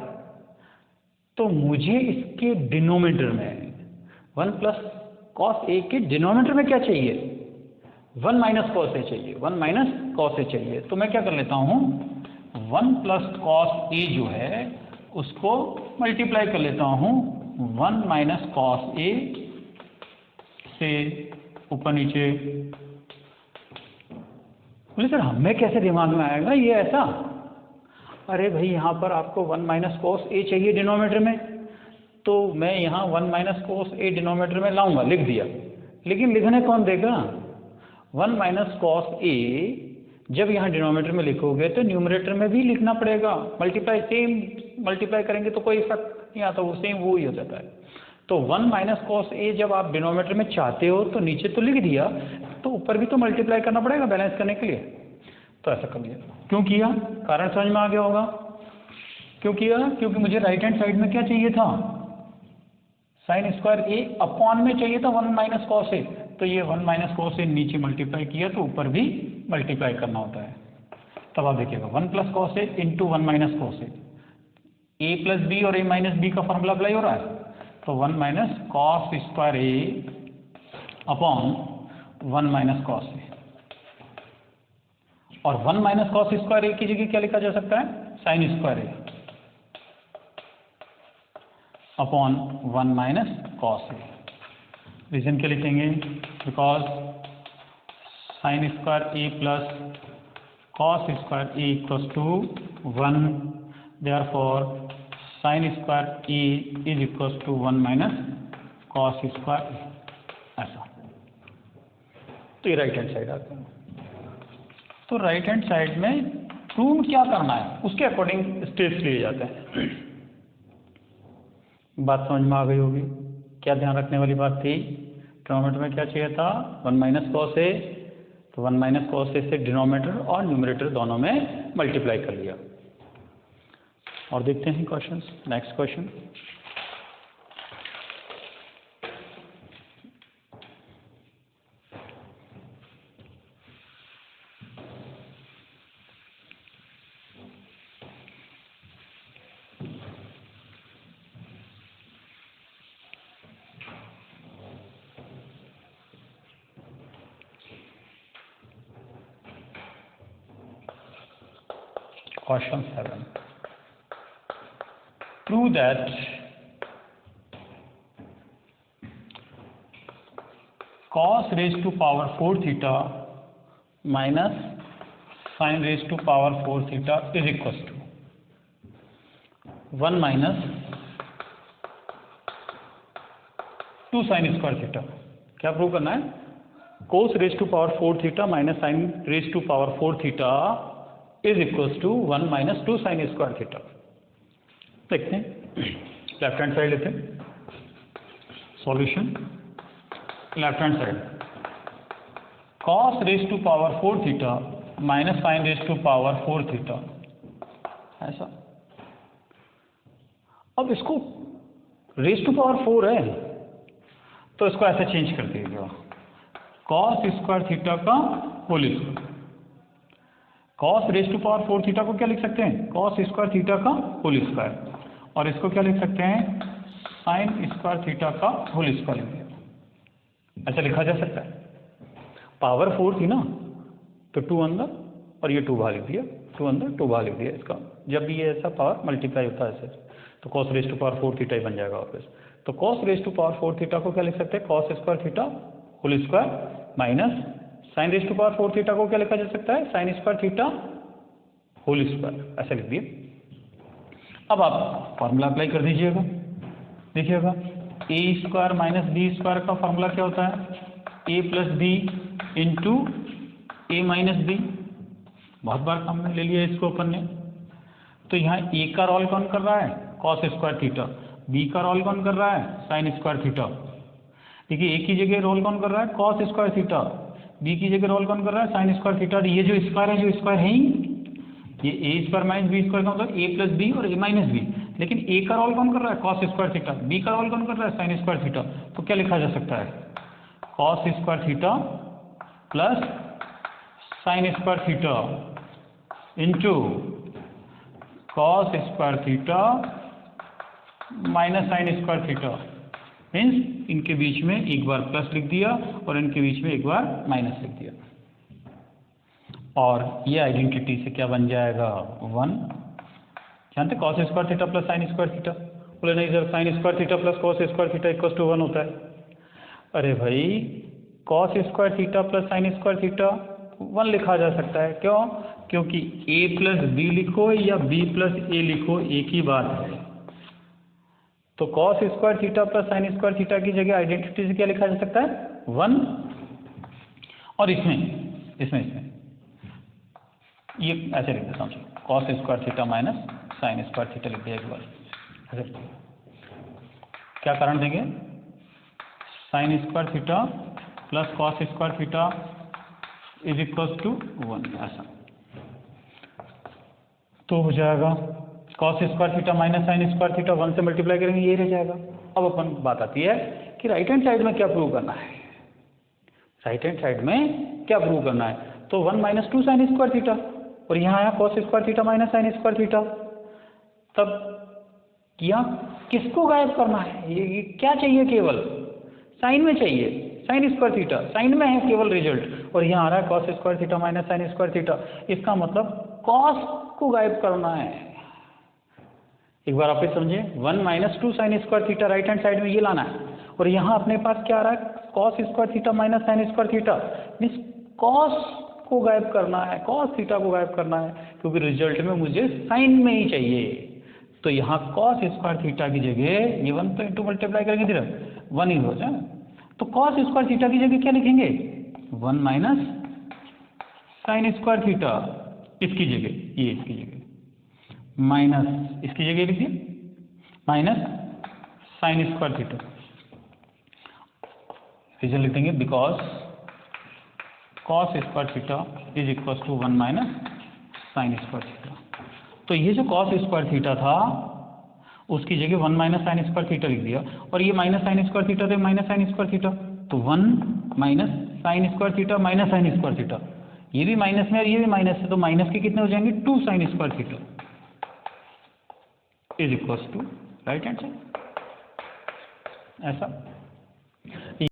तो मुझे इसके डिनोमिनेटर में 1 प्लस कॉस ए के डिनोमिनेटर में क्या चाहिए, 1 माइनस कॉस ए चाहिए, 1 माइनस कॉस ए चाहिए। तो मैं क्या कर लेता हूँ, 1 प्लस कॉस ए जो है उसको मल्टीप्लाई कर लेता हूँ 1 माइनस कॉस ए से ऊपर नीचे। बोले सर हमें कैसे दिमाग में आएगा ये ऐसा। अरे भाई यहाँ पर आपको 1 माइनस कॉस ए चाहिए डिनोमिनेटर में, तो मैं यहाँ 1 माइनस कॉस ए डिनोमिनेटर में लाऊंगा, लिख दिया। लेकिन लिखने कौन देगा, 1 माइनस कॉस ए जब यहाँ डिनोमिनेटर में लिखोगे तो न्यूमरेटर में भी लिखना पड़ेगा। मल्टीप्लाई सेम मल्टीप्लाई करेंगे तो कोई इफेक्ट नहीं आता, वो सेम वो ही हो जाता है। तो 1 माइनस कॉस ए जब आप डिनोमिनेटर में चाहते हो तो नीचे तो लिख दिया, तो ऊपर भी तो मल्टीप्लाई करना पड़ेगा बैलेंस करने के लिए। तो ऐसा कर लिया। क्यों किया, कारण समझ में आ गया होगा क्यों किया, क्योंकि मुझे राइट हैंड साइड में क्या चाहिए था, साइन स्क्वायर ए अपॉन में चाहिए था 1 माइनस कॉस ए। तो ये 1 माइनस कॉस ए नीचे मल्टीप्लाई किया तो ऊपर भी मल्टीप्लाई करना होता है। तब आप देखिएगा 1 plus cos A into 1 minus cos A plus B और ए माइनस बी का फॉर्मूला अप्लाई हो रहा है। तो 1 minus cos square A upon 1 minus cos A. और 1 माइनस कॉस स्क्वायर ए की जगह क्या लिखा जा सकता है, sign square A upon 1 minus cos A. Reason क्या लिखेंगे, because sine square A plus cos square A equals to 1, therefore sine square A is equals to 1 minus cos square A, ऐसा। तो ये राइट हैंड साइड आता है। तो right hand side में prove क्या करना है उसके अकॉर्डिंग स्टेप्स लिए जाते हैं। बात समझ में आ गई होगी। क्या ध्यान रखने वाली बात थी, डिनोमिनेटर में क्या चाहिए था, 1 माइनस कॉस ए। तो 1 माइनस कॉस ए से डिनोमिनेटर और न्यूमरेटर दोनों में मल्टीप्लाई कर लिया। और देखते हैं questions. Next question, Question 7. Prove that cos raised to power 4 theta minus sin raised to power 4 theta is equals to 1 minus 2 sin square theta। क्या प्रूव करना है, cos raised to power 4 theta minus sin raised to power 4 theta is equals to 1 minus 2 sine square theta. देखते हैं, left hand side लेते हैं, solution left hand side, cos raise to power 4 theta minus sine raise to power 4 theta, ऐसा। अब इसको raise to power 4 है तो इसको ऐसे चेंज कर दीजिएगा, कॉस स्क्वायर थीटा का whole square. Cos raise to power 4 theta को क्या लिख सकते हैं, कॉस स्क्वायर थीटा का होल स्क्वायर। और इसको क्या लिख सकते हैं, साइन स्क्वायर थीटा का होल स्क्वायर लिख दिया, ऐसा लिखा जा सकता है। पावर 4 थी ना, तो 2 अंदर और ये 2 बाहर लिख दिया, 2 अंदर 2 बाहर लिख दिया। इसका जब भी ये ऐसा पावर मल्टीप्लाई होता है ऐसे, तो cos raise to power 4 theta ही बन जाएगा वापस। तो cos raise to power 4 theta को क्या लिख सकते हैं, cos square theta whole square minus sine raise to power 4 theta को क्या लिखा जा सकता है, sign square theta whole square, ऐसा लिख दिया। अब आप फॉर्मूला अप्लाई कर दीजिएगा, देखिएगा ए स्क्वायर माइनस बी स्क्वायर का फॉर्मूला क्या होता है, A plus B into A minus B. बहुत बार काम में ले लिया इसको अपन ने। तो यहाँ ए का रोल कौन कर रहा है, कॉस स्क्वायर थीटा, बी का रोल कौन कर रहा है, साइन स्क्वायर थीटा। देखिए ए की जगह रोल कौन कर रहा है, कॉस स्क्वायर थीटा, बी की जगह रोल कौन कर रहा है, साइन स्क्वायर थीटा। ये जो स्क्वायर है, जो स्क्वायर है ही, ये ए स्क्वायर माइनस बी स्क्वायर का मतलब ए प्लस बी और ए माइनस बी। लेकिन ए का रोल कौन कर रहा है, कॉस स्क्वायर थीटा, बी का रोल कौन कर रहा है, साइन स्क्वायर थीटा। तो क्या लिखा जा सकता है, cos square theta plus sine square theta into cos square theta minus sine square theta. Means इनके बीच में एक बार प्लस लिख दिया और इनके बीच में एक बार माइनस लिख दिया, और ये आइडेंटिटी से क्या बन जाएगा, 1। जानते cos square theta plus sine square theta, बोले नहीं sir sine square theta plus cos square theta equal to 1 होता है। अरे भाई cos square theta plus sine square theta 1 लिखा जा सकता है, क्यों, क्योंकि a प्लस बी लिखो या b प्लस a लिखो एक ही बात है। तो cos square theta plus sine square theta की जगह आइडेंटिटी से क्या लिखा जा सकता है, 1। और इसमें ये ऐसे लिख देता हूँ, cos square theta minus sine square theta लिख दिया एक बार। क्या कारण देंगे, sine square theta plus cos square theta is equal to 1, ऐसा तो हो जाएगा। Cos square theta minus sine square theta 1 से मल्टीप्लाई करेंगे, ये रह जाएगा। अब अपन बात आती है कि राइट हैंड साइड में क्या प्रूव करना है, राइट हैंड साइड में क्या प्रूव करना है। तो 1 माइनस 2 साइन स्क्वायर थीटा, और यहाँ आया cos square theta minus sine square theta. तब यहाँ किसको गायब करना है, ये क्या चाहिए, केवल साइन में चाहिए, साइन स्क्वायर थीटा साइन में है केवल रिजल्ट, और यहाँ आ रहा है cos square theta minus sine square theta. इसका मतलब कॉस को गायब करना है। एक बार आप समझिए, 1 minus 2 sine square theta right hand side में ये लाना है, और यहाँ अपने पास क्या आ रहा है, cos square theta minus sine square theta. Means cos को गायब करना है, कॉस थीटा को गायब करना है, क्योंकि रिजल्ट में मुझे साइन में ही चाहिए। तो यहाँ कॉस स्क्वायर थीटा की जगह ये 1 तो इंटू मल्टीप्लाई करेंगे सिर्फ 1 ही हो जाए, तो कॉस स्क्वायर थीटा की जगह क्या लिखेंगे, 1 माइनस साइन स्क्वायर थीटा, इसकी जगह ये, इसकी जगह माइनस, इसकी जगह लिखिए minus sine square theta. Result लिख देंगे because cos square theta is equal to 1 minus sine square theta. तो ये जो कॉस स्क्वायर थीटा था उसकी जगह 1 माइनस साइन स्क्वायर थीटा लिख दिया, और ये माइनस साइन स्क्वायर थीटा थे माइनस साइन स्क्वायर थीटा, तो 1 minus sine square theta minus sine square theta, ये भी माइनस में और ये भी माइनस है, तो माइनस के कितने हो जाएंगे, 2 sine square theta is equal to right hand side, ऐसा।